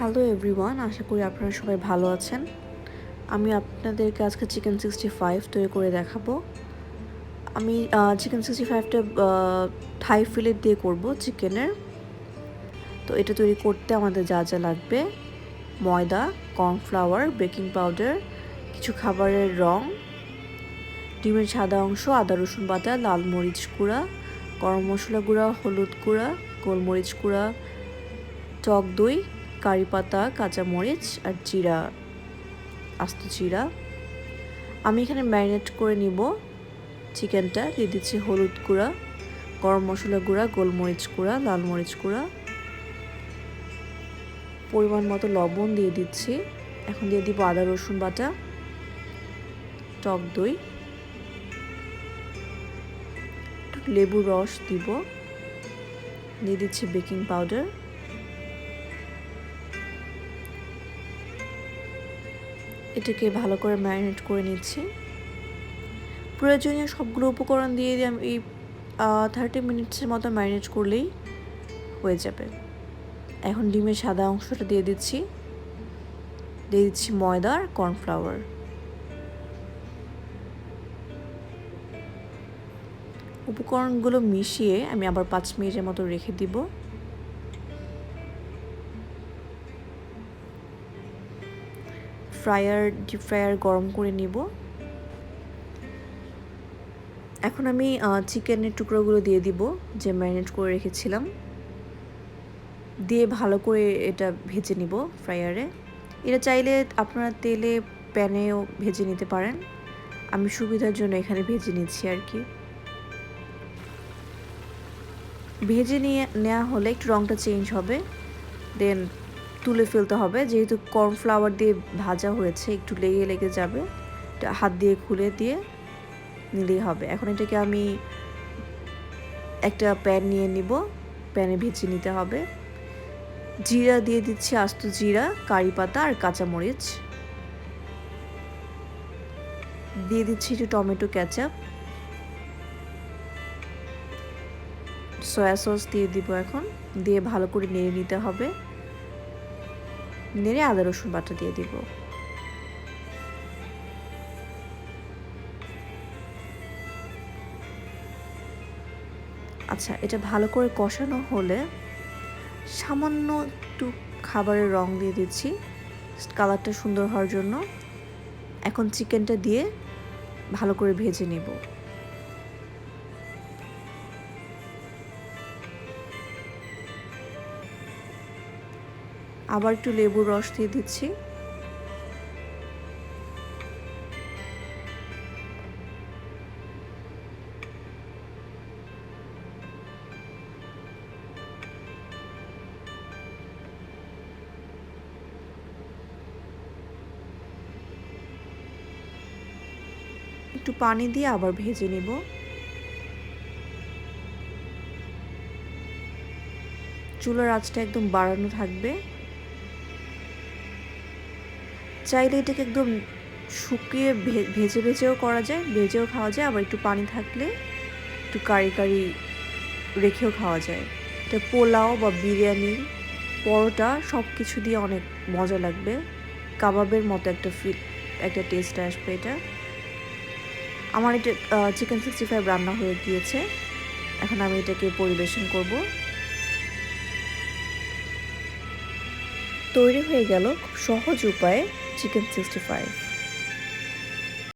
Hello everyone, আশা করি আপনারা সবাই ভালো আছেন। আমি আপনাদেরকে আজকে চিকেন 65 তৈরি করে দেখাবো। আমি চিকেন 65টা থাই ফিলেট দিয়ে করব চিকেনের। তো এটা তৈরি করতে আমাদের যা যা লাগবে: ময়দা, কর্নফ্লাওয়ার, বেকিং পাউডার, কিছু খাবারের রং, ডিমের সাদা অংশ, আদা রসুন বাটা, লাল মরিচ গুঁড়া, গরম মশলা গুঁড়া, হলুদ গুঁড়া, গোলমরিচ গুঁড়া, টক দই, কারি পাতা, কাঁচামরিচ আর জিরা, আস্ত জিরা। আমি এখানে ম্যারিনেট করে নিব চিকেনটা। দিয়ে দিচ্ছি হলুদ গুঁড়া, গরম মশলা গুঁড়া, গোলমরিচ গুঁড়া, লাল মরিচ গুঁড়া, পরিমাণ মতো লবণ দিয়ে দিচ্ছি। এখন দিয়ে দিব আদা রসুন বাটা, টক দই, লেবুর রস দিব, দিয়ে দিচ্ছি বেকিং পাউডার, এটাকে ভালো করে ম্যারিনেট করে নিচ্ছি। প্রয়োজনীয় সবগুলো উপকরণ দিয়ে আমি 30 মিনিটসের মতো ম্যারিনেট করলেই হয়ে যাবে। এখন ডিমের সাদা অংশটা দিয়ে দিচ্ছি ময়দা আর কর্নফ্লাওয়ার। উপকরণগুলো মিশিয়ে আমি আবার 5 মিনিটের মতো রেখে দিব। ডিপ ফ্রায়ার গরম করে নিব। এখন আমি চিকেনের টুকরোগুলো দিয়ে দিব যে ম্যারিনেট করে রেখেছিলাম, দিয়ে ভালো করে এটা ভেজে নিব ফ্রায়ারে। এটা চাইলে আপনারা তেলে প্যানেও ভেজে নিতে পারেন, আমি সুবিধার জন্য এখানে ভেজে নিচ্ছি আর কি। ভেজে নেওয়া হলে একটু রঙটা চেঞ্জ হবে, দেন তুলে ফেলতে হবে। যেহেতু কর্নফ্লাওয়ার দিয়ে ভাজা হয়েছে, একটু লেগে যাবে, এটা হাত দিয়ে খুলে দিয়ে নিলেই হবে। এখন এটাকে আমি একটা প্যান নিয়ে নিব, প্যানে ভেজে নিতে হবে। জিরা দিয়ে দিচ্ছি, আস্ত জিরা, কারি পাতা আর কাঁচামরিচ দিয়ে দিচ্ছি, একটু টমেটো কেচাপ, সয়া সস দিয়ে দিব। এখন দিয়ে ভালো করে নেড়ে নিতে হবে, নেড়ে আদা রসুন বাটা দিয়ে দিব। আচ্ছা, এটা ভালো করে কষানো হলে সামান্য একটু খাবারের রং দিয়ে দিচ্ছি কালারটা সুন্দর হওয়ার জন্য। এখন চিকেনটা দিয়ে ভালো করে ভেজে নেব। আবার একটু লেবুর রস দিয়ে দিচ্ছি। একটু পানি দিয়ে আবার ভেজে নেব। চুলার আঁচটা একদম বাড়ানো থাকবে। চাইলে এটাকে একদম শুকিয়ে ভেজেও করা যায়, ভেজেও খাওয়া যায়, আবার একটু পানি থাকলে একটু কারি রেখেও খাওয়া যায়। এটা পোলাও বা বিরিয়ানি, পরোটা সব কিছু দিয়ে অনেক মজা লাগবে। কাবাবের মতো একটা টেস্ট আসবে এটা। আমার এটা চিকেন 65 রান্না হয়ে গিয়েছে। এখন আমি এটাকে পরিবেশন করব। তৈরি হয়ে গেল খুব সহজ উপায়ে চিকেন 65।